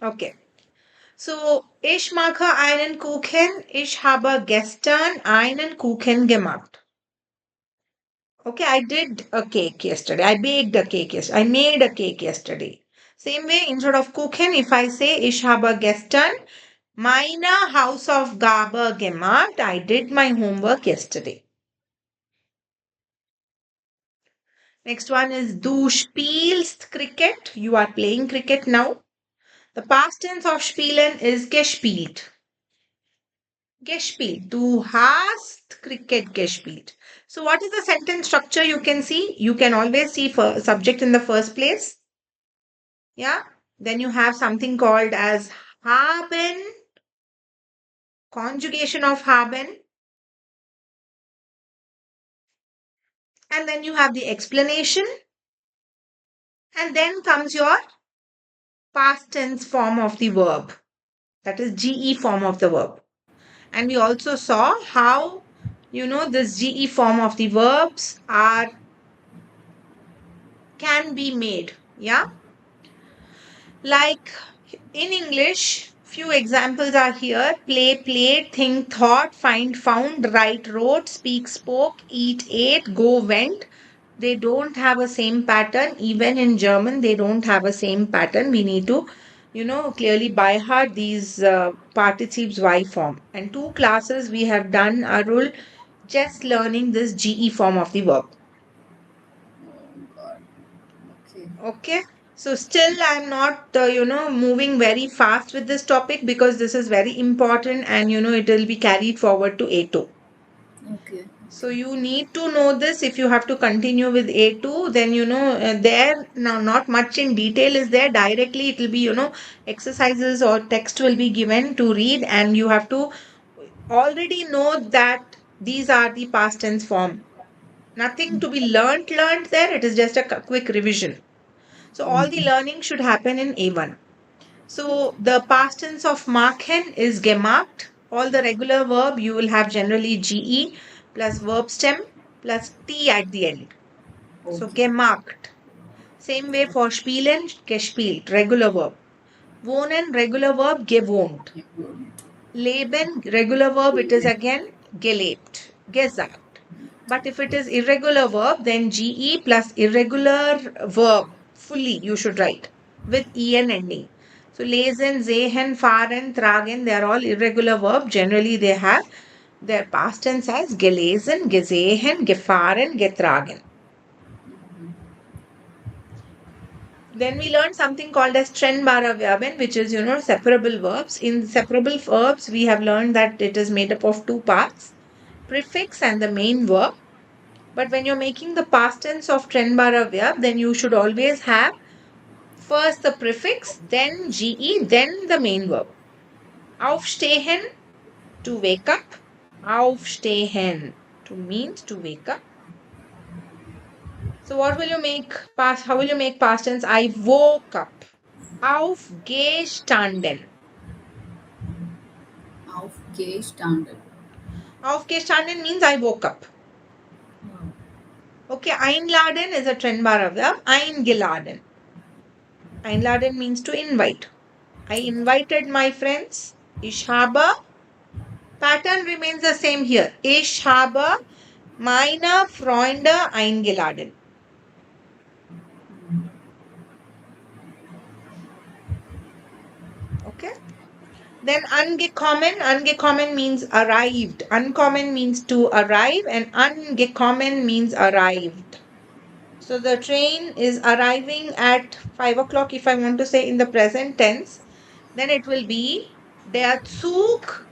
Okay. So, ich mache einen Kuchen. Ich habe gestern einen Kuchen gemacht. Okay, I did a cake yesterday. I baked a cake yesterday. I made a cake yesterday. Same way, instead of Kuchen, if I say ich habe gestern meine Hausaufgabe gemacht, I did my homework yesterday. Next one is du spielst cricket. You are playing cricket now. The past tense of spielen is gespielt. Gespielt. Du hast cricket gespielt. So what is the sentence structure you can see? You can always see for subject in the first place. Yeah. Then you have something called as haben, conjugation of haben. And then you have the explanation. And then comes your past tense form of the verb. That is GE form of the verb. And we also saw how, this GE form of the verbs can be made. Yeah. Like in English, few examples are here: play, played, think, thought, find, found, write, wrote, speak, spoke, eat, ate, go, went. They don't have a same pattern. Even in German, they don't have a same pattern. We need to, clearly by heart these participes Y form. And 2 classes we have done, Arul, just learning this GE form of the verb. Oh God. Okay. Okay. So still I'm not, moving very fast with this topic because this is very important and, it will be carried forward to A2. Okay. So you need to know this. If you have to continue with A2, then, there now not much in detail is there. Directly it will be, exercises or text will be given to read, and you have to already know that these are the past tense form. Nothing to be learned there. It is just a quick revision. So all the learning should happen in A1. So the past tense of machen is gemacht. All the regular verb you will have generally GE plus verb stem plus T at the end. So Okay. gemacht. Same way for spielen, gespielt, regular verb. Wohnen, regular verb, gewohnt. Leben, regular verb, it is again gelebt, gesagt. But if it is irregular verb, then GE plus irregular verb, fully you should write with EN ending. So lesen, sehen, fahren, tragen, they are all irregular verb. Generally, they have their past tense as gelesen, gesehen, gefahren, getragen. Then we learned something called as trennbare Verben, which is, separable verbs. In separable verbs, we have learned that it is made up of 2 parts, prefix and the main verb. But when you're making the past tense of trennbare Verb, then you should always have first the prefix, then GE, then the main verb. Aufstehen, to wake up. Aufstehen, to means to wake up. So what will you make past? How will you make past tense? I woke up. Aufgestanden. Aufgestanden. Aufgestanden means I woke up. Okay, einladen is a trennbare verb. Eingeladen. Einladen means to invite. I invited my friends. Ich habe. Pattern remains the same here. Ich habe meine Freunde eingeladen. Okay. Then angekommen. Angekommen means arrived. Uncommon means to arrive, and angekommen means arrived. So the train is arriving at 5 o'clock. If I want to say in the present tense, then it will be der Zug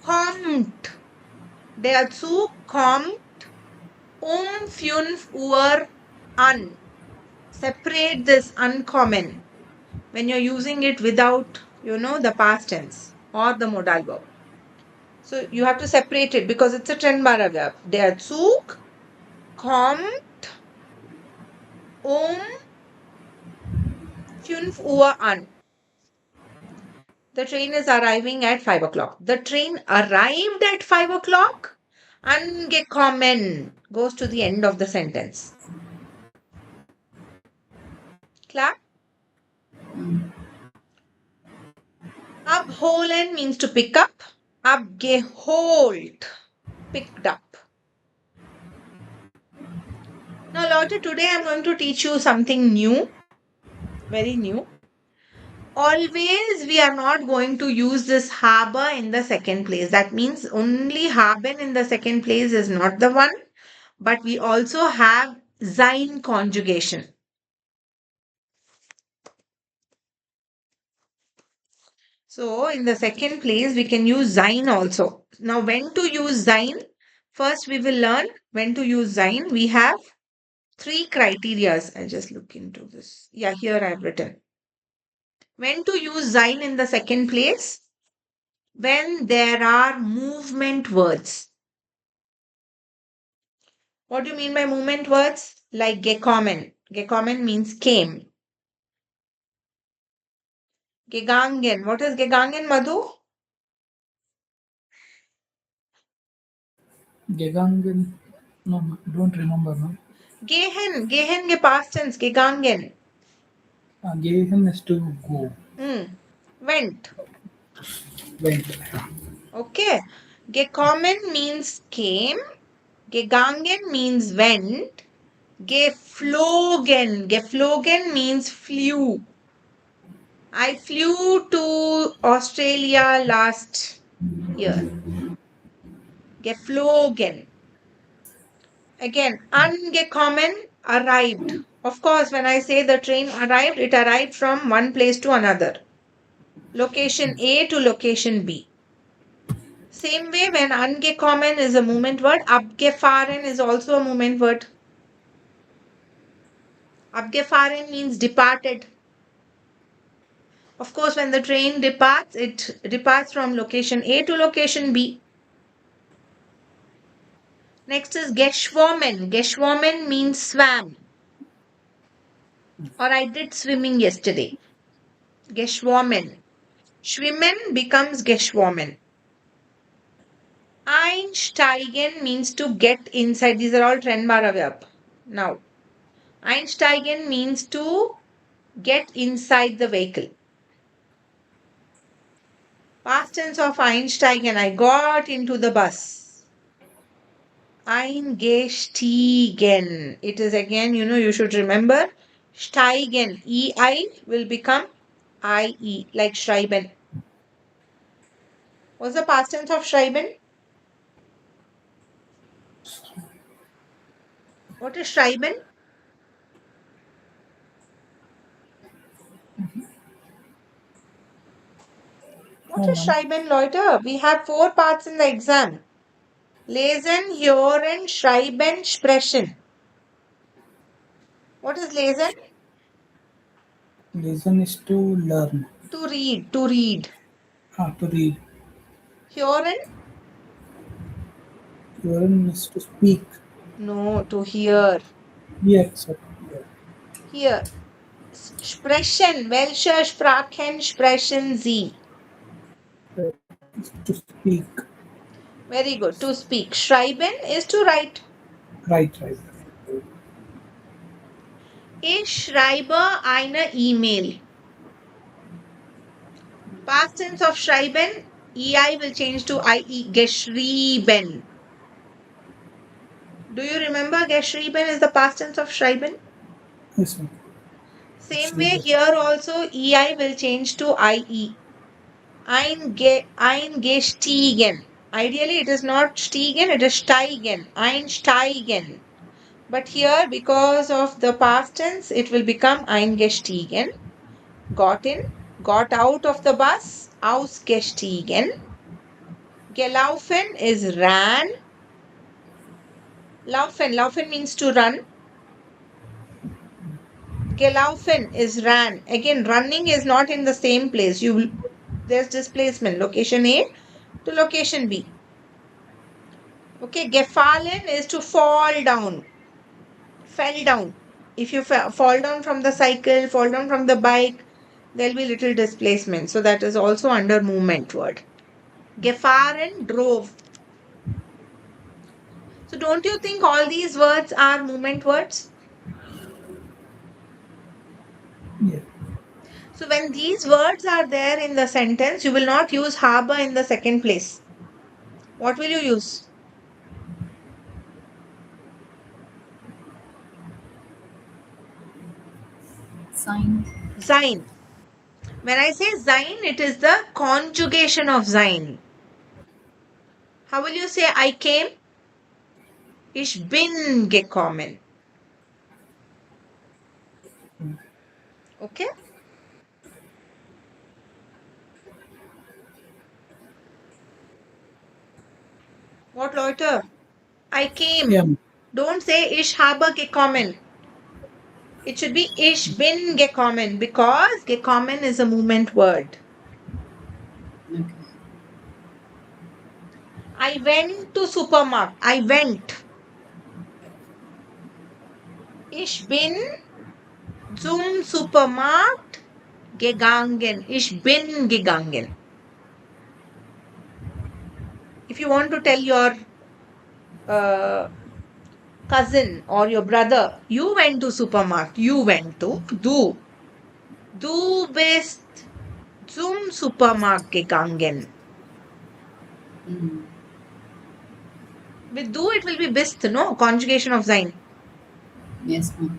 kommt. Der Zug kommt 5 Uhr an. Separate this uncommon when you're using it without, the past tense or the modal verb. So you have to separate it because it's a trennbare verb. Der Zug kommt 5 Uhr an. The train is arriving at 5 o'clock. The train arrived at 5 o'clock. Angekommen goes to the end of the sentence. Klar? Abholen means to pick up. Abgeholt, picked up. Now, Lotte, today I'm going to teach you something new, very new. Always we are not going to use this harbor in the second place. That means only haben in the second place is not the one, but we also have sein conjugation. So in the second place, we can use sein also. Now, when to use sein? First, we will learn when to use sein. We have three criterias. I'll just look into this. Yeah, here I've written. When to use sein in the second place? When there are movement words. What do you mean by movement words? Like gekommen. Gekommen means came. Gegangen. What is gegangen, Madhu? Gegangen. No, no, don't remember now. Gehen. Gehen ge past tense. Gegangen. Gehen is to go. Went. Went. Okay. Gekommen means came. Gegangen means went. Geflogen. Geflogen means flew. I flew to Australia last year. Geflogen. Again, angekommen, arrived. Of course, when I say the train arrived, it arrived from one place to another. Location A to location B. Same way, when angekommen is a movement word, abgefahren is also a movement word. Abgefahren means departed. Of course, when the train departs, it departs from location A to location B. Next is geschwommen. Geschwommen means swam. Or I did swimming yesterday. Geschwommen. Schwimmen becomes geschwommen. Einsteigen means to get inside. These are all trennbare verb. Now, einsteigen means to get inside the vehicle. Past tense of einsteigen, I got into the bus. Eingestiegen. It is again, you should remember. Steigen. EI will become IE, like schreiben. What's the past tense of schreiben? What is schreiben? What No, is ma'am. schreiben, Leute? We have 4 parts in the exam. Lesen, hören, schreiben, sprechen. What is lesen? Listen is to learn. To read, to read. To read. Hören? Learn is to speak. No, to hear. Yes, sir. Yeah. Hear. Sprechen. Welche Sprachen sprechen Sie? To speak. Very good. To speak. Schreiben is to write. Right, right. Ich schreibe eine E-Mail. Past tense of schreiben, EI will change to IE. Geschrieben. Do you remember geschrieben is the past tense of schreiben? Yes, sir. Same way Schreiber. here also EI will change to IE. Eingestiegen. Ideally it is not stiegen, it is steigen. Einsteigen. But here because of the past tense it will become eingestiegen. Got in, got out of the bus. Ausgestiegen. Gelaufen is ran. Laufen means to run. Gelaufen is ran. Again, running is not in the same place. There's displacement. Location A to location B. Okay, gefallen is to fall down. Fell down. If you fall down from the cycle, fall down from the bike, there'll be little displacement. So that is also under movement word. Gefahren drove. So don't you think all these words are movement words? Yeah. So when these words are there in the sentence, you will not use habe in the second place. What will you use? Sign. Sein. When I say sein, it is the conjugation of sein. How will you say I came? Ich bin gekommen. Okay? What, Leute? I Yeah. came. Don't say ich habe gekommen. It should be ich bin gekommen because gekommen is a movement word. Okay. I went to supermarket. I went. Ich bin zum Supermarkt gegangen. Ich bin gegangen. If you want to tell your uh, cousin or your brother, you went to supermarket. You went to. Du. Du bist zum Supermarkt gegangen. Mm. With du, it will be bist, no? Conjugation of sein. Yes, ma'am.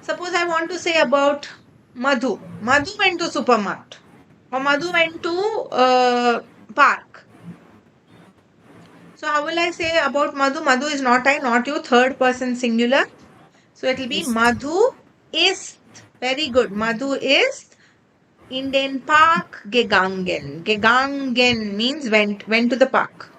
Suppose I want to say about Madhu. Madhu went to supermarket. Or Madhu went to park. So how will I say about Madhu? Madhu is not I, not you, third person singular. So it will be Yes. Madhu ist. Very good. Madhu ist in den Park gegangen. Gegangen means went to the park.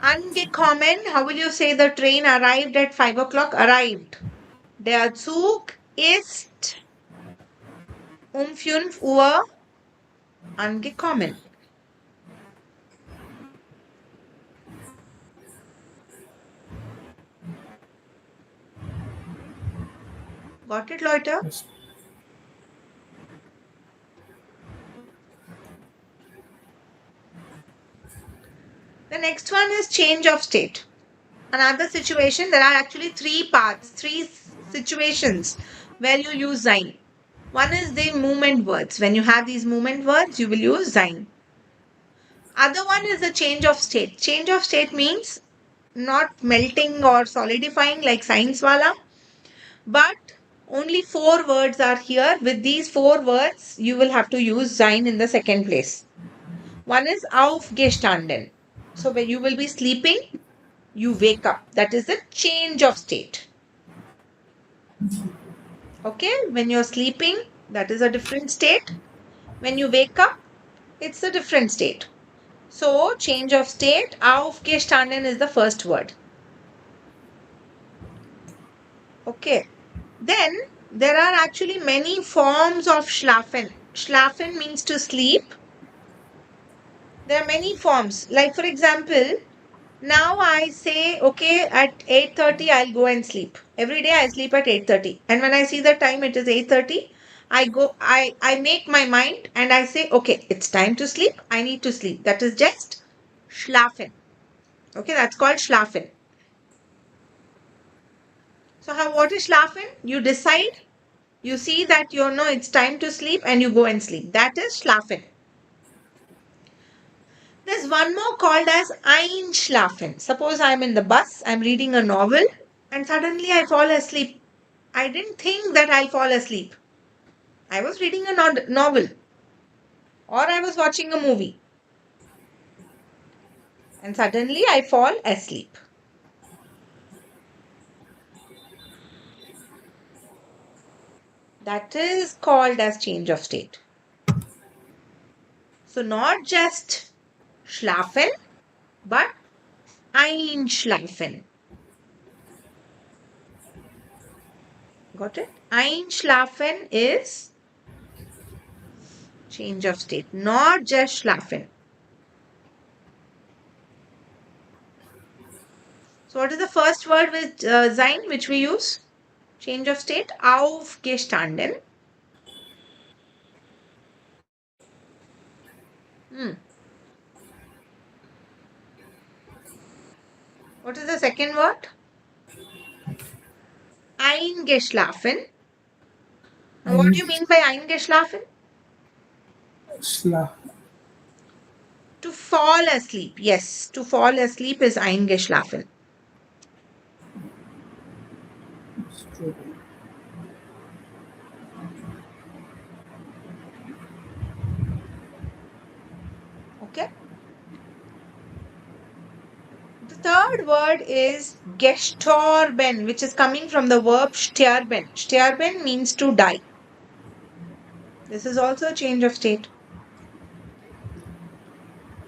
Angekommen, how will you say the train arrived at 5 o'clock? Arrived. Der Zug ist 5 Uhr angekommen. Got it, Leute? Yes. The next one is change of state. Another situation, there are actually three parts, three situations where you use sein. One is the movement words. When you have these movement words, you will use sein. Other one is the change of state. Change of state means not melting or solidifying like science wala, but only four words are here. With these four words, you will have to use sein in the second place. One is aufgestanden. So when you will be sleeping, you wake up. That is the change of state. Okay, when you're sleeping, that is a different state. When you wake up, it's a different state. So, change of state, aufgestanden is the first word. Okay, then there are actually many forms of schlafen. Schlafen means to sleep. There are many forms. Like, for example, now I say, okay, at 8:30 I'll go and sleep. Every day I sleep at 8:30. And when I see the time it is 8:30, I make my mind and I say, okay, it's time to sleep. I need to sleep. That is just schlafen. Okay, that's called schlafen. So what is schlafen? You decide, you see that you know it's time to sleep and you go and sleep. That is schlafen. There's one more called as einschlafen. Suppose I'm in the bus, I'm reading a novel, and suddenly I fall asleep. I didn't think that I'll fall asleep. I was reading a novel or I was watching a movie, and suddenly I fall asleep. That is called as change of state. So, not just schlafen, but einschlafen. Got it? Einschlafen is change of state, not just schlafen. So, what is the first word with sein which we use? Change of state, aufgestanden. Hmm. What is the second word? Eingeschlafen. Now, what do you Ein mean by eingeschlafen? Schla To fall asleep. Yes, to fall asleep is eingeschlafen. Strawberry. Okay. The third word is gestorben, which is coming from the verb sterben. Sterben means to die. This is also a change of state.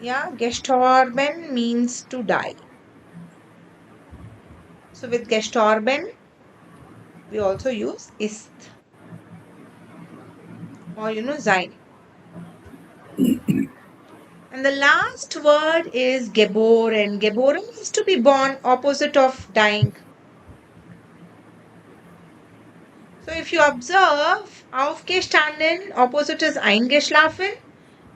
Yeah, gestorben means to die. So with gestorben, we also use ist or sein. And the last word is geboren. Geboren is to be born, opposite of dying. So if you observe, aufgestanden, opposite is eingeschlafen,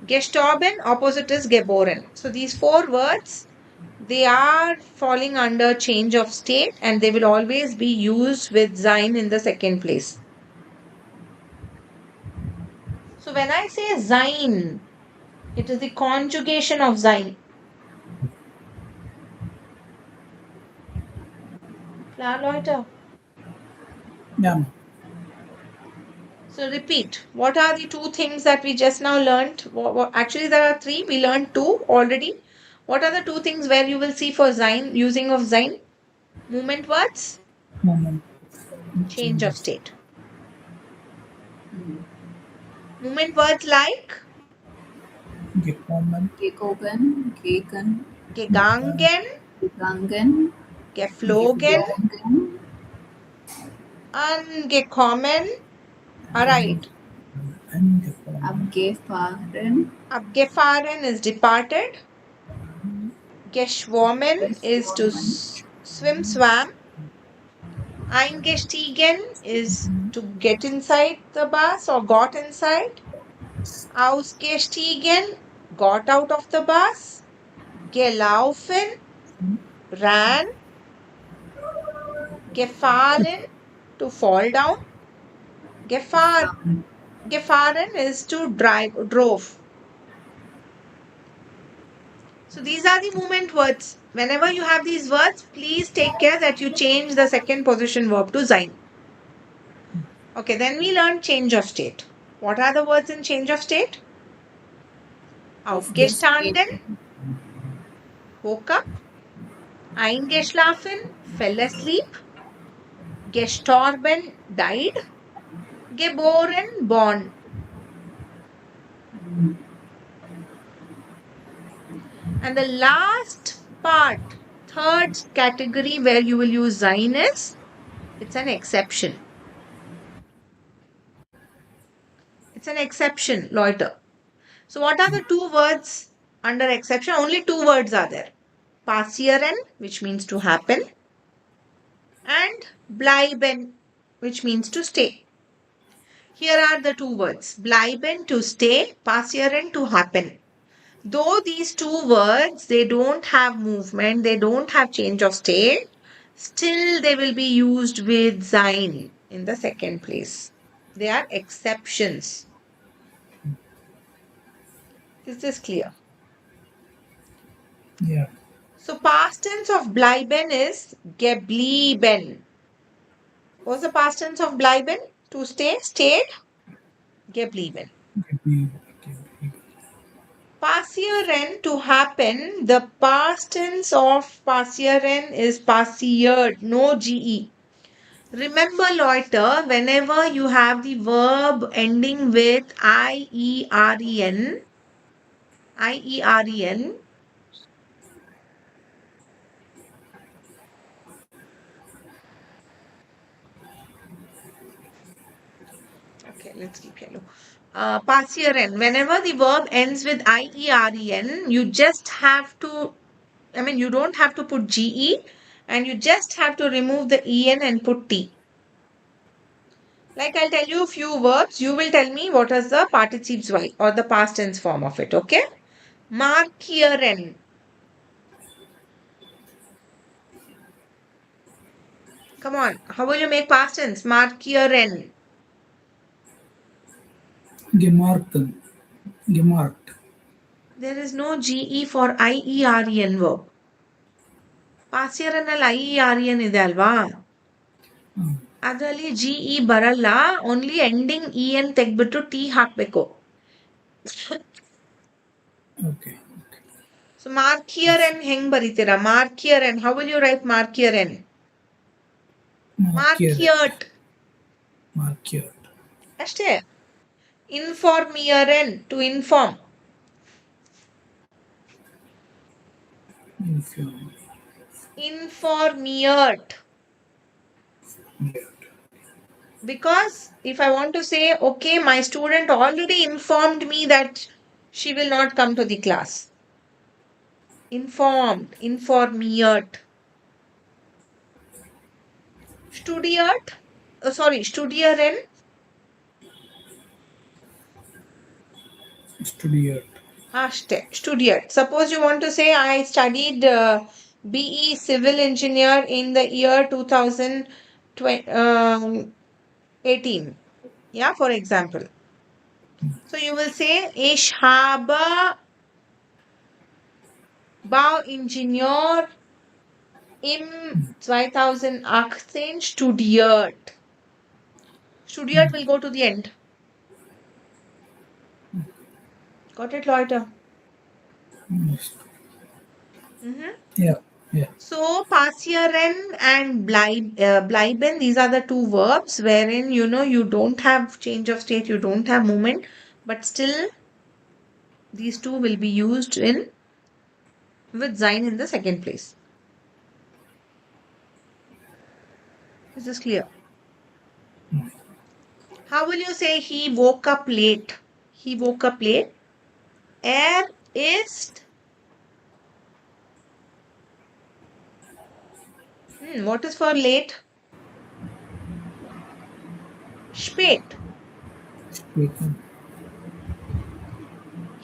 gestorben, opposite is geboren. So these four words, they are falling under change of state and they will always be used with sein in the second place. So when I say sein, it is the conjugation of sein. Klar, Leute? Ja, Ma'am. So repeat. What are the two things that we just now learned? Actually, there are three. We learned two already. What are the two things where you will see for sein, using of sein? Movement words, Moment. change of Changes. state. Movement words like Gekommen. Gekogen, gegen, Gegangen. gegangen, gegangen, geflogen, geflogen, angekommen. Alright. Angekommen. abgefahren, Abgefahren is departed. Geschwommen is to geschwommen, swim, swam. Eingestiegen is to get inside the bus or got inside. Ausgestiegen, got out of the bus. Gelaufen, ran. Gefallen, to fall down. Gefahr, gefahren. gefahren is to drive, drove. So these are the movement words. Whenever you have these words, please take care that you change the second position verb to sein. Okay, then we learn change of state. What are the words in change of state? Aufgestanden, Aufgestanden, woke up. Eingeschlafen, fell asleep. Gestorben, died. Geboren, born. And the last part, third category where you will use sein is, it's an exception. It's an exception, loiter. So what are the two words under exception? Only two words are there. Passieren, which means to happen, and bleiben, which means to stay. Here are the two words. Bleiben, to stay, passieren, to happen. Though these two words, they don't have movement, they don't have change of state, still they will be used with sein in the second place. They are exceptions. Is this clear? Yeah. So past tense of bleiben is geblieben. What's the past tense of bleiben? To stay, stayed, geblieben. Passieren, to happen. The past tense of passieren is passiert, no ge. Remember, loiter, whenever you have the verb ending with ieren, ieren, okay, let's keep yellow. Passieren, whenever the verb ends with ieren, you just have to, you don't have to put ge and you just have to remove the en and put t. Like I'll tell you a few verbs, you will tell me what is the participes y or the past tense form of it, okay? Markieren, Come on. How will you make past tense? Markieren. Gemarken. Gemarkt. There is no GE for IEREN verb. ಪಾಸ್ಯರನ್ನಲ್ಲಿ IEREN ಇದೆ ಅಲ್ವಾ? ಅದರಲ್ಲಿ GE ಬರಲ್ಲ. Only ending EN ತೆಗ್ಬಿಟ್ಟು T ಹಾಕ್ಬೇಕು. Okay. So markieren ಹೆಂಗ್ ಬರೀತೀರಾ? Markieren. How will you write markieren? Markiert. Markiert. ಅಷ್ಟೇ. Informieren, to inform. Informiert. Because if I want to say, okay, my student already informed me that she will not come to the class. Informed, informiert. Studiert, studieren. Studiert. ಅಷ್ಟೇ, studiert. Suppose you want to say, I studied BE civil engineer in the year 2018. Yeah, for example. So you will say, ich habe Bauingenieur im 2018 studiert. Studiert will go to the end. Got it, Leute? Yeah. So passieren and bleiben, these are the two verbs wherein you don't have change of state, you don't have movement, but still these two will be used with sein in the second place. Is this clear? How will you say he woke up late? He woke up late. Er ist what is for late? Spät.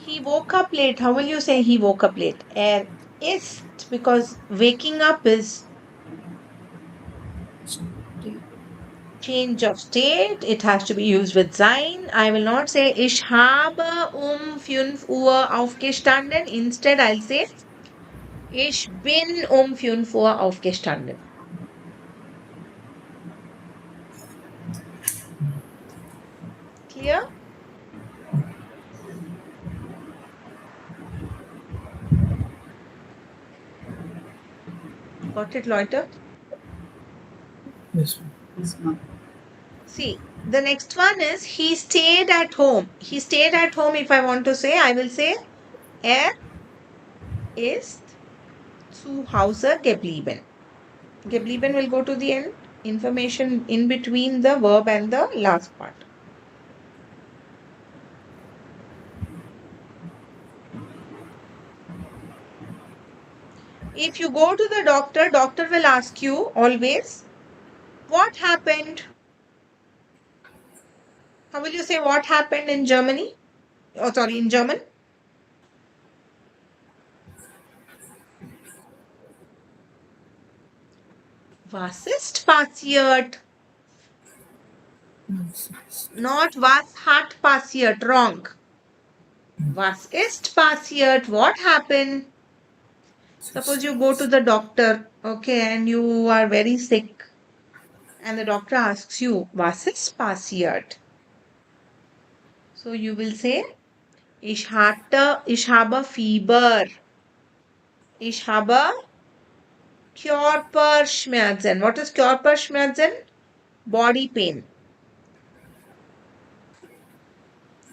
He woke up late. How will you say he woke up late? Er ist, because waking up is change of state. It has to be used with sein. I will not say ich habe 5 Uhr aufgestanden. Instead, I'll say ich bin 5 Uhr aufgestanden. Clear? Got it, Leute? Yes. Yes, ma'am. See, the next one is he stayed at home. He stayed at home. If I want to say, I will say er ist zu Hause geblieben. Geblieben will go to the end. Information in between the verb and the last part. If you go to the doctor will ask you always, what happened? How will you say what happened in Germany? Oh, sorry, in German. Was ist passiert? Not was hat passiert. Wrong. Was ist passiert? What happened? Suppose you go to the doctor, okay, and you are very sick, and the doctor asks you, was ist passiert? So you will say, ich habe Fieber. Ich habe Körperschmerzen. What is Körperschmerzen? Body pain.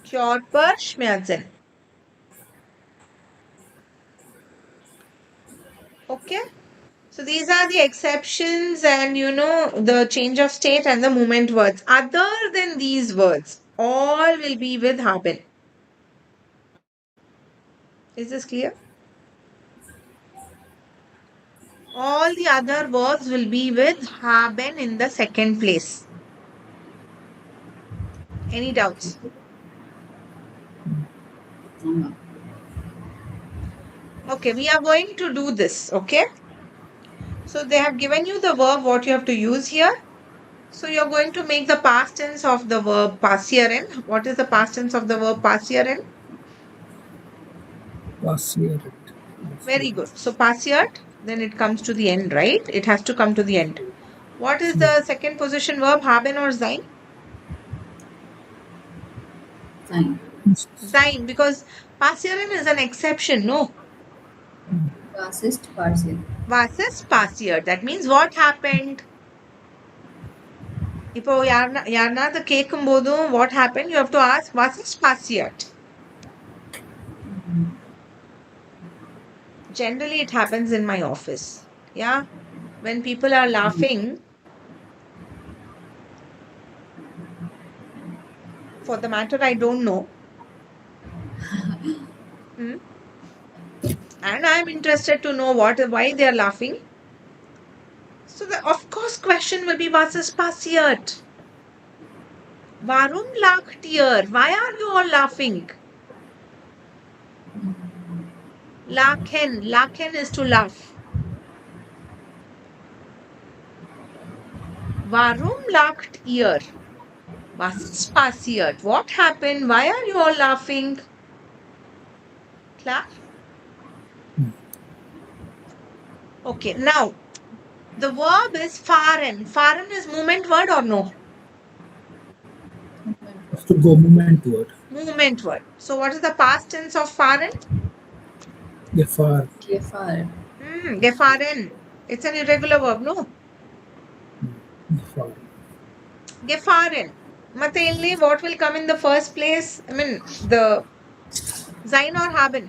Körperschmerzen. Okay. So these are the exceptions and the change of state and the movement words. Other than these words, all will be with haben. Is this clear? All the other verbs will be with haben in the second place. Any doubts? No, ma'am. Okay, we are going to do this, okay? So they have given you the verb what you have to use here. So you're going to make the past tense of the verb passieren. What is the past tense of the verb passieren? Passiert. Very good. So passiert, then it comes to the end, right? It has to come to the end. What is Yeah. the second position verb, haben or sein? Sein. Sein, because passieren is an exception, no? Was ist passiert? Was is passiert? That means what happened? இப்போ யாருனாவது கேட்கும் போதும் what happened, you have to ask was is passiert. Generally, it happens in my office. Yeah, when people are laughing for the matter I don't know, hmm, and I'm interested to know why they are laughing. So the of course question will be was is passiert? Warum lacht ihr? Why are you all laughing? Lachen is to laugh. Warum lacht ihr? Was ist passiert? What happened? Why are you all laughing? Klar? Okay, now the verb is fahren. Fahren is movement word or no? Have to go movement word. Movement word. So what is the past tense of fahren? Gefahr. Gefahren. Gefahren. It's an irregular verb, no? Gefahr. Gefahren. Matailni, what will come in the first place? I mean, the sein or haben?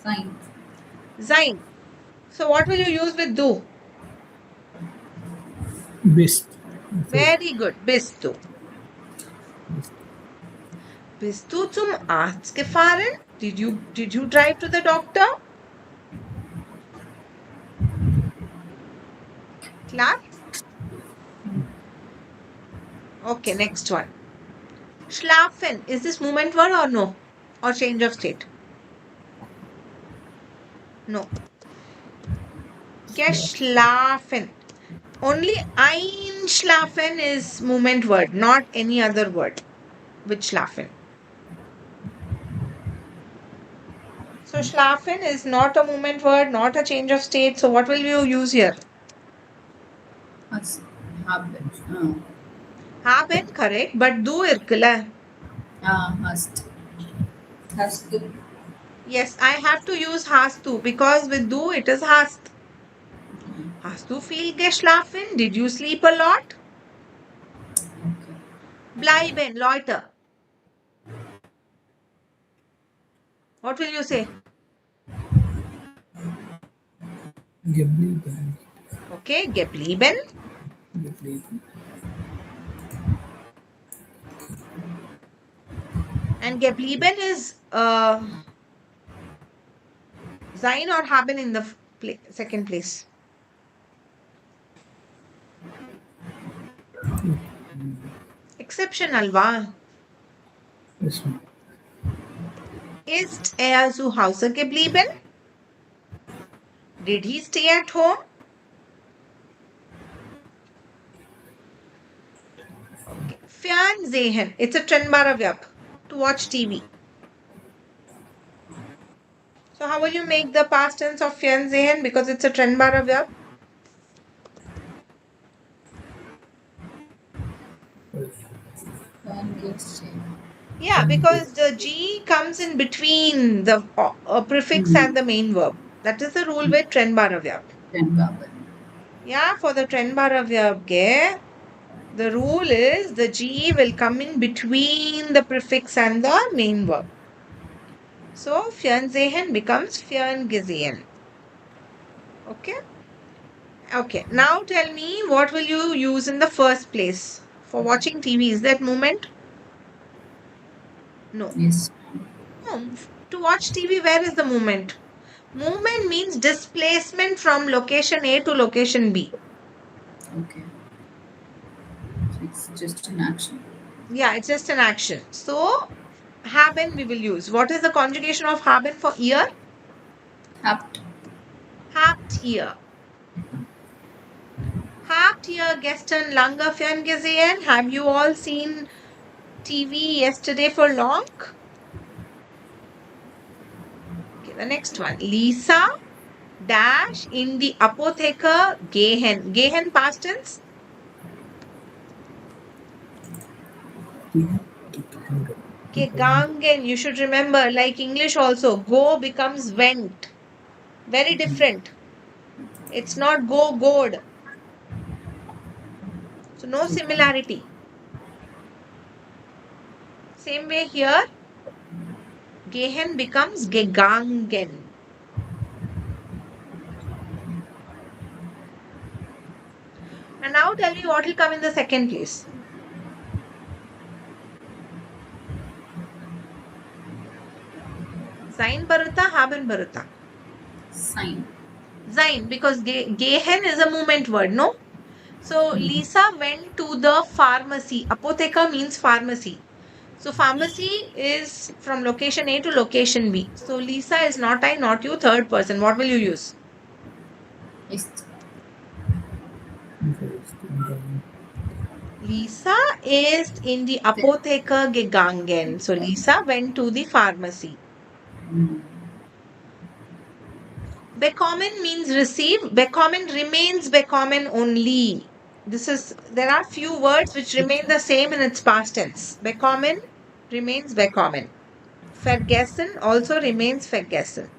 Sein. Sein. So what will you use with do? Bist. Very good. Bist du. Bist du zum Arzt gefahren? Did you drive to the doctor? Klar? Okay, next one. Schlafen. Is this movement word or no? Or change of state? No. Geschlafen. Only einschlafen is movement word, not any other word with schlafen. So schlafen is not a movement word, not a change of state. So what will you use here? Hast. Haben. Haben, correct. But do irkala. Hast. Hast du. Yes, I have to use hast to because with do it is hast. Hast du viel geschlafen? Did you sleep a lot? Okay. Bleiben, loiter. What will you say? Geblieben. Okay, geblieben. Geblieben. And geblieben is sein or haben in the second place. Exception alwa. This one. Ist zu Hause geblieben? Did he stay at home? Okay. Fernsehen. It's a trennbare verb. To watch TV. So how will you make the past tense of Fernsehen because it's a trennbare verb? Ferngestehen. Yeah, because the G comes in between the prefix and the main verb. That is the rule with trennbare verb. Trennbare. Yeah, for the trennbare verb, the rule is the G will come in between the prefix and the main verb. So Fernsehen becomes Ferngesehen. Okay? Okay. Now tell me what will you use in the first place for watching TV? Is that movement? No. Yes. No. To watch TV, where is the movement? Movement means displacement from location A to location B. Okay. So it's just an action. Yeah, it's just an action. So haben we will use. What is the conjugation of haben for ear? Habt. Habt ear. Dear gestern lange ferngesehen. Have you all seen TV yesterday for long? Okay, the next one. Lisa dash in the Apotheker gehen. Gehen past tense? Gegangen. Gegangen. You should remember, like English also, go becomes went. Very different. It's not go, good. So no Gegangen. similarity. Same way here, gehen becomes gegangen. And now tell me what will come in the second place. Sein baruta, haben baruta. Sign. Sein, because gehen is a movement word, no? So Lisa went to the pharmacy. Apotheca means pharmacy. So pharmacy is from location A to location B. So Lisa is not I, not you, third person. What will you use? Ist. Lisa ist gegangen. Lisa is in die Apotheke gegangen. So Lisa went to the pharmacy. Bekommen means receive. Bekommen remains bekommen only. There are few words which remain the same in its past tense. Bekommen remains bekommen. Vergessen also remains vergessen.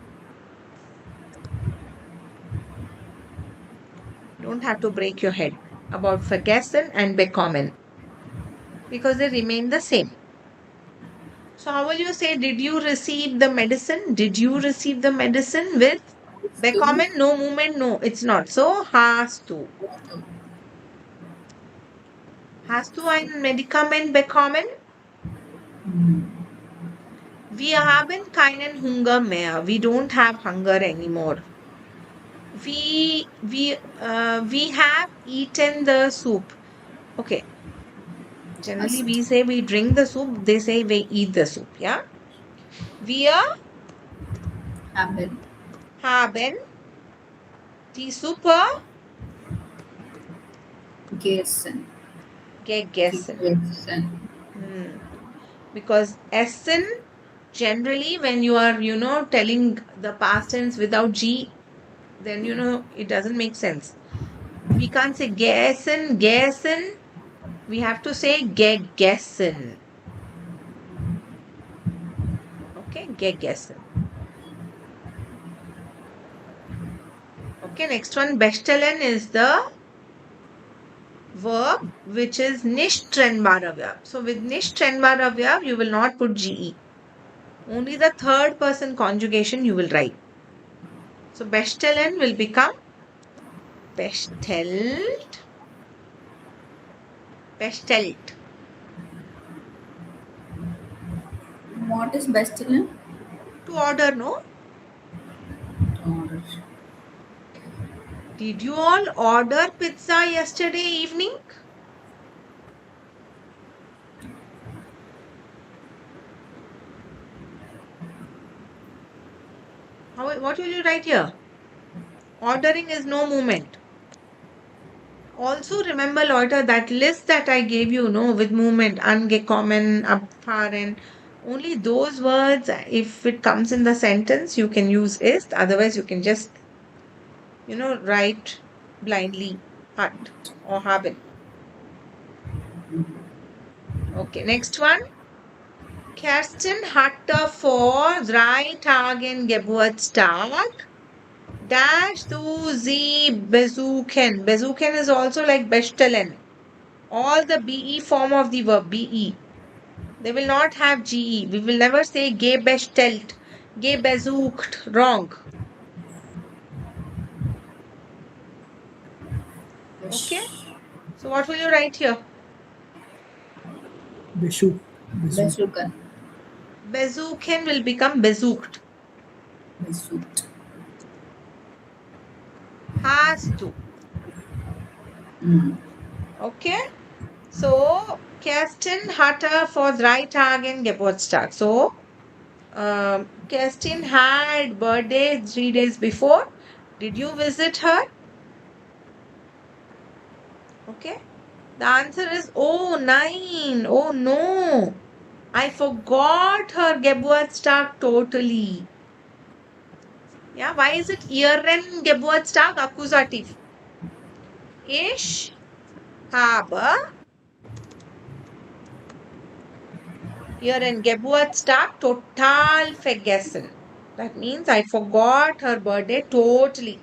Don't have to break your head about vergessen and bekommen because they remain the same. So how will you say, did you receive the medicine? Did you receive the medicine with To. bekommen? No movement, no, it's not. So hast du. To. Hast du ein Medikament bekommen? Wir haben keinen Hunger mehr. We don't have hunger anymore. We have eaten the soup. Okay. Generally, Hast. we say we drink the soup. They say we eat the soup. Yeah. Wir Haben. haben die Suppe Gegessen. gegessen. Gegessen. Hmm. Because essen, generally, when you are, telling the past tense without G, then, it doesn't make sense. We can't say gegessen, gegessen. We have to say gegessen. Okay, gegessen. Okay, next one, bestellen is the verb which is nicht trennbarer verb. So with nicht trennbarer verb, you will not put ge. Only the third person conjugation you will write. So bestellen will become bestellt, bestellt. What is bestellen? To order, no? Order. Did you all order pizza yesterday evening? What will you write here? Ordering is no movement. Also remember, Leute, that list that I gave you, no, with movement, angekommen, abfahren, only those words, if it comes in the sentence, you can use ist. Otherwise, you can just, write blindly hat or haben. Okay, next one. Kerstin hatte vor 3 Tagen Geburtstag. Dash du sie besuchen. Besuchen is also like bestellen. All the be form of the verb, be. They will not have ge. We will never say gebestellt, gebesucht. Wrong. Okay. So what will you write here? Besucht. Besucht. Besuchen. Besuchen will become besucht. Besucht. Hast du. Okay. So Kerstin hatte vor 3 Tagen Geburtstag. So Kerstin had birthday 3 days before. Did you visit her? Okay. The answer is 9. Oh no. I forgot her Geburtstag totally. Yeah, why is it Ihren Geburtstag accusative? Ich habe Ihren Geburtstag total vergessen. That means I forgot her birthday totally.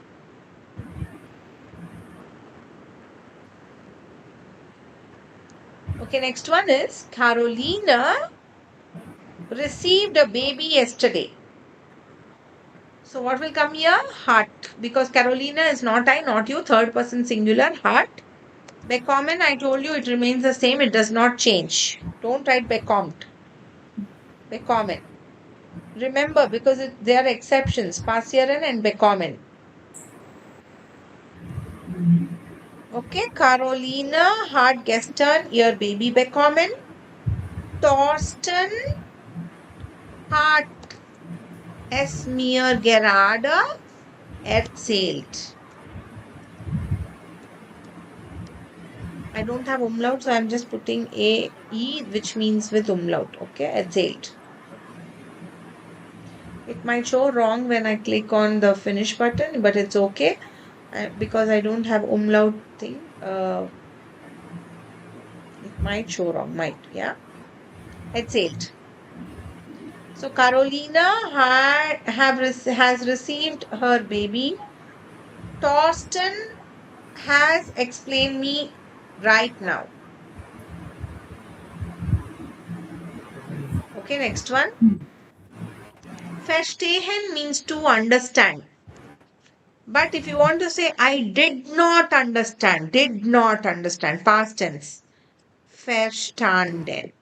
Okay, next one is Carolina received a baby yesterday. So what will come here? Heart. Because Carolina is not I, not you. Third person singular. Heart. Bekommen, I told you it remains the same. It does not change. Don't write bekommt. Bekommen. Remember, because there are exceptions. Passieren and bekommen. Okay. Carolina hat gestern ihr Baby bekommen. Thorsten hat es mir gerade erzählt. I don't have umlaut, so I'm just putting E, which means with umlaut. Okay, erzählt. It might show wrong when I click on the finish button, but it's okay because I don't have umlaut thing. It might show wrong, yeah. Erzählt. So Carolina has received her baby. Torsten has explained me right now. Okay, next one. Verstehen means to understand. But if you want to say, I did not understand, past tense. Verstanden.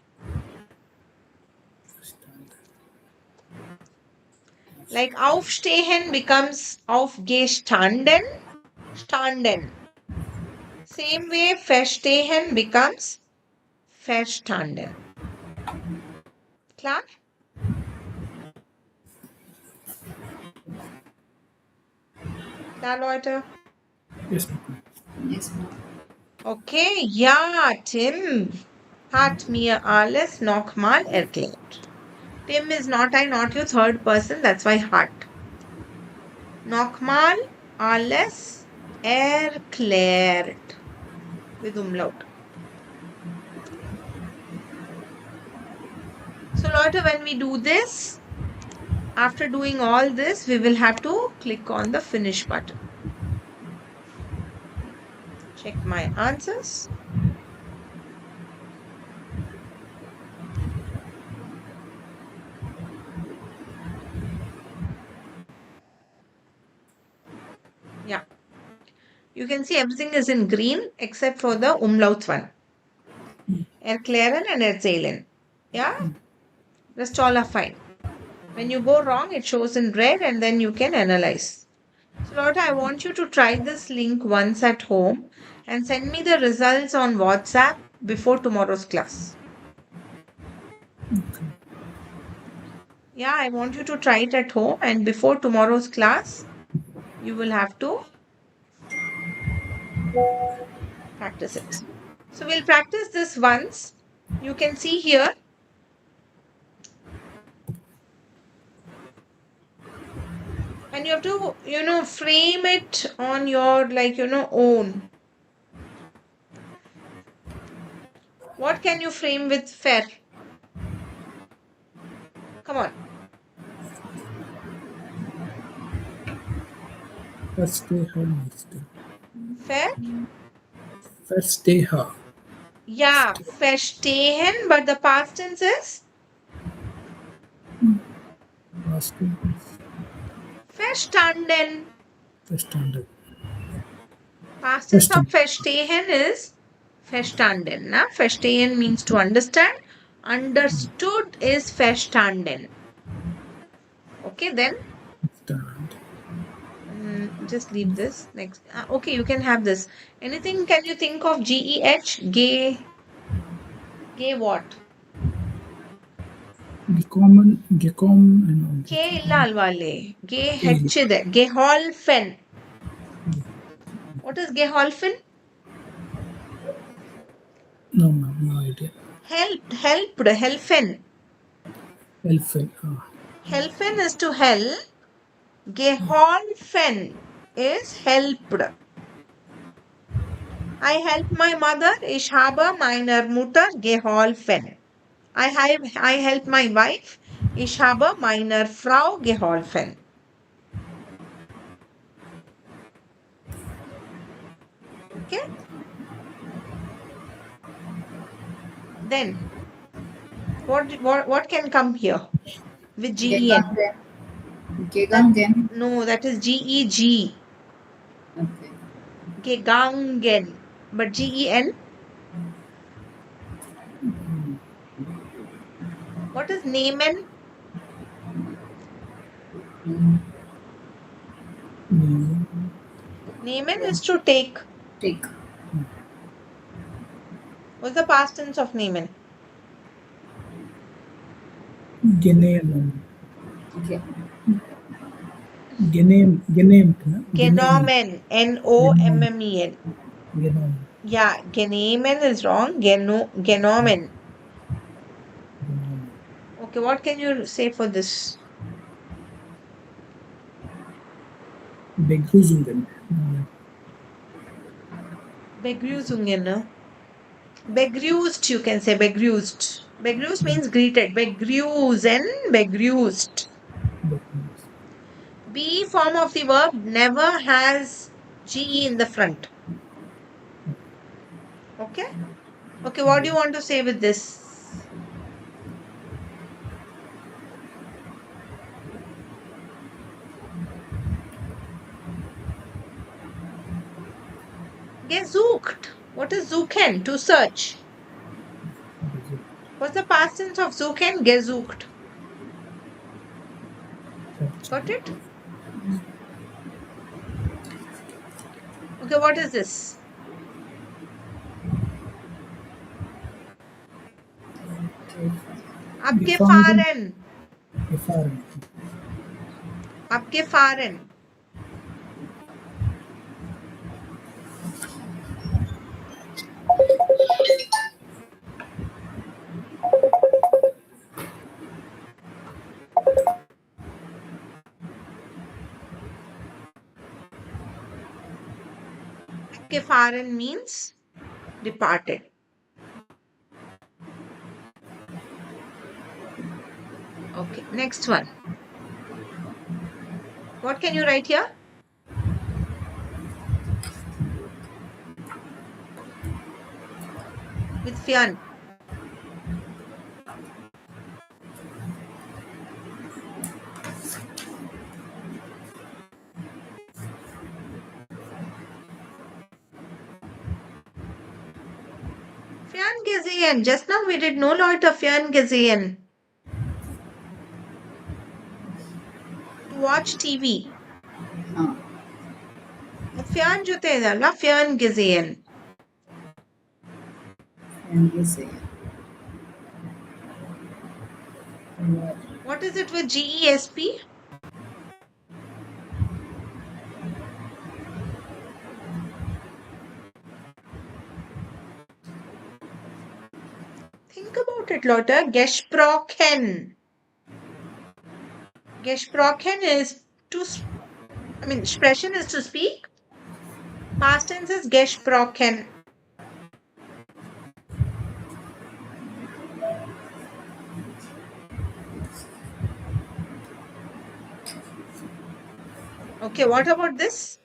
Like aufstehen becomes aufgestanden, standen. Same way, verstehen becomes verstanden. Klar? Klar, Leute? Yes, ma'am. Yes, ma'am. Okay, ja, Tim hat mir alles nochmal erklärt. Tim is not I, not you, third person, that's why hat. Nochmal alles erklärt. With umlaut. So, Leute, when we do this, after doing all this, we will have to click on the finish button. Check my answers. Yeah. You can see everything is in green except for the umlaut one. Erklären and erzählen. Yeah? Rest all are fine. When you go wrong, it shows in red and then you can analyze. So, Lotta, I want you to try this link once at home and send me the results on WhatsApp before tomorrow's class. Yeah, I want you to try it at home and before tomorrow's class, you will have to practice it. So we'll practice this once. You can see here. And you have to, frame it on your, own. What can you frame with fair? Come on. Fair? Verstehe. Yeah, verstehen, but the past tense is Past tense. verstanden. Verstanden. Past tense of verstehen is verstanden. Na? Verstehen means to understand. Understood is verstanden. Okay, then Stand. just leave this. Next. Okay, you can have this. Anything can you think of GEH? Gay. Gay what? Gekommen and all. K illa alvale. Gay Geholfen. What is Geholfen? No, ma'am, no idea. Helped, helfen. Elfin. Helfen is to help. Geholfen is helped. I help my mother. Ich habe meiner Mutter geholfen. I help my wife. Ich habe meiner Frau geholfen. Okay? Then, what can come here with gen? Gegangen. That, Gegangen. no, that is GEG. Okay. Gegangen. But GEN? What is nehmen? Mm, Name. Nehmen is to take. Take. What's the past tense of nehmen? Geneem. Okay. Geneem. Geneem. Geneem. Genomen. Nomen. Genom. Yeah, genemen is wrong. Genomen. Genom. Okay, what can you say for this? Begrüßungen. Begrüßungen. No? Begrüßt, you can say begrüßt. Begrüßt means greeted. Begrüßen, begrüßt. Be form of the verb never has GE in the front. Okay? Okay, what do you want to say with this? Gesucht. What is suchen? To search. What's the past tense of suchen? Gesucht. Got it? Okay, what is this? Gefahren. Abgefahren. Gefahren. Abgefahren. Abgefahren means departed. Okay, next one. What can you write here? With Fionn. Ferngesehen. Just now we did no Leute Ferngesehen. To watch TV. Ah. Fernjute idalla Ferngesehen. And you say. What is it with GESP? Think about it, Leute. Gesprochen. Gesprochen is to, sprechen is to speak. Past tense is gesprochen. Okay, what about this?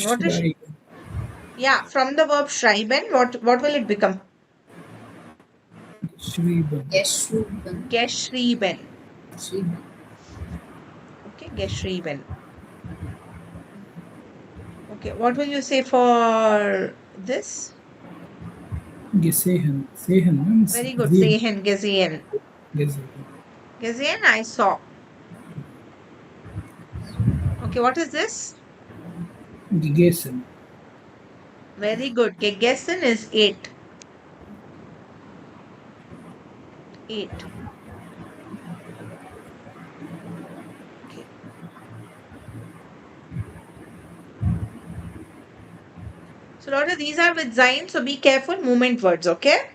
What is? Schreiben. Yeah, from the verb schreiben, what will it become? Geschrieben. Geschrieben. Geschrieben. Geschrieben. Okay, geschrieben. Okay, what will you say for this? Gesehen. Sehen means Very good. sehen. Sehen, gesehen. Gesehen. Gesehen, I saw. Okay, what is this? Gegessen. Very good. Gegessen is 8. 8. So Leute, these are with sein, so be careful, movement words, okay?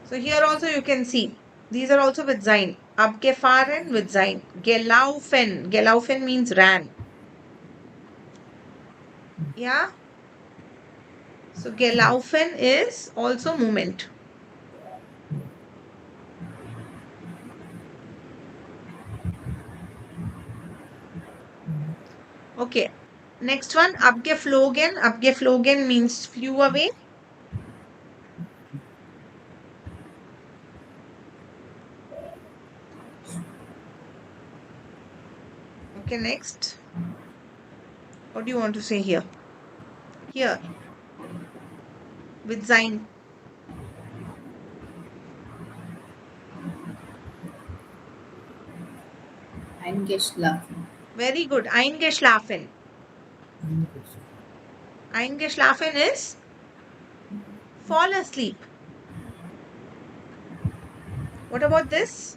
So here also you can see, these are also with sein. Abgefahren with sein. Gelaufen. Gelaufen means ran. Yeah? So gelaufen is also movement. Okay. Next one, abgeflogen. Abgeflogen means flew away. Okay, next. What do you want to say here? Here, with sein. Eingeschlafen. Very good. Eingeschlafen. Eingeschlafen. Eingeschlafen is fall asleep. What about this?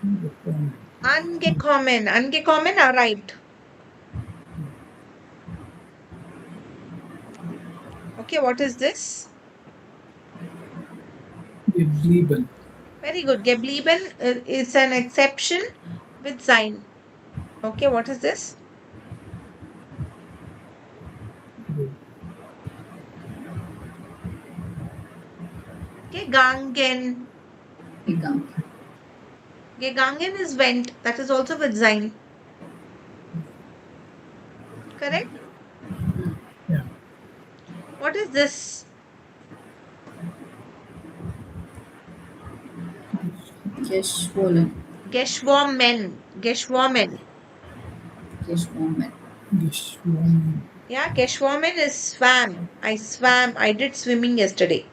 Angekommen. Angekommen. Angekommen arrived. Okay, what is this? Geblieben. Very good. Geblieben is an exception with sein. Okay, what is this? Gegangen. Gegangen. Gegangen is went. That is also with sein. Correct? Ja. What is this? Geschwollen. Geschwommen. Geschwommen. Geschwommen. Geschwommen. Yeah, geschwommen is swam. I swam. I did swimming yesterday.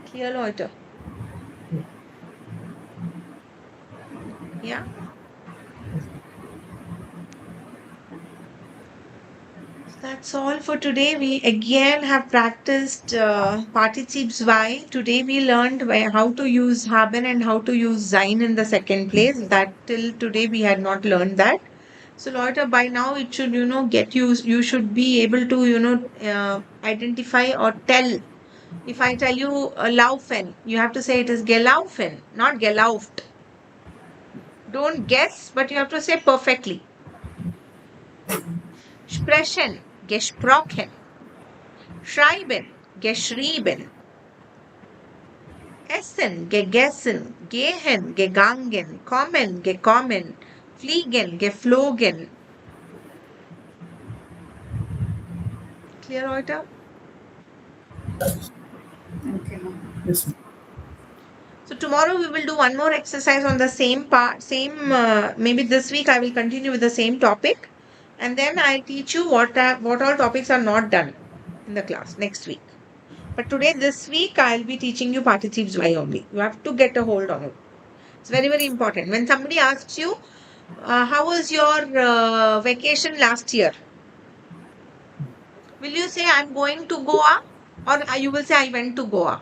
Clear, Leute? Yeah. That's all for today. We again have practiced participes zwei. Today we learned how to use haben and how to use sein in the second place. That till today we had not learned that. So Leute, by now it should, get used. You should be able to, identify or tell. If I tell you laufen, you have to say it is gelaufen, not gelauft. Don't guess, but you have to say perfectly. Sprechen, gesprochen. Schreiben, geschrieben. Essen, gegessen. Gehen, gegangen. Kommen, gekommen. Fliegen, geflogen. Clear, Leute? Okay, ma'am. Yes. So tomorrow we will do one more exercise on the same part, maybe this week I will continue with the same topic, and then I'll teach you what all topics are not done in the class next week. But today, this week, I'll be teaching you participes Y only. You have to get a hold on it. It's very, very important. When somebody asks you, how was your vacation last year? Will you say, I'm going to Goa? Or you will say, I went to Goa?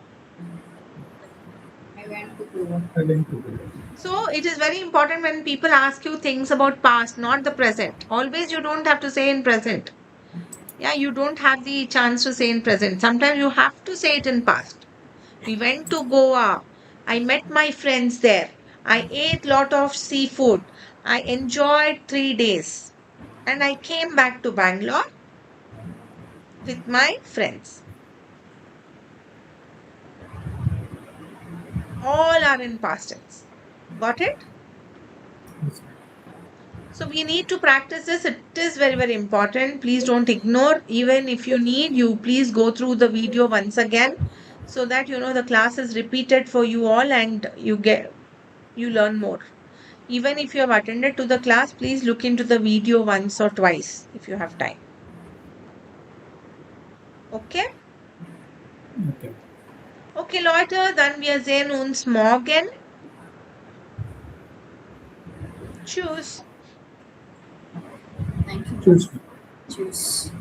I went to Goa. I went to Goa. So it is very important when people ask you things about past, not the present. Always you don't have to say in present. Yeah, you don't have the chance to say in present. Sometimes you have to say it in past. We went to Goa. I met my friends there. I ate lot of seafood. I enjoyed 3 days. And I came back to Bangalore with my friends. All are in past tense. Got it? Yes. So we need to practice this. It is very, very important. Please don't ignore. Even if you need, you please go through the video once again so that the class is repeated for you all and you learn more. Even if you have attended to the class, please look into the video once or twice if you have time. Okay? Okay. Okay, Leute, dann wir sehen uns morgen. Tschüss. Thank you. Tschüss. Choose.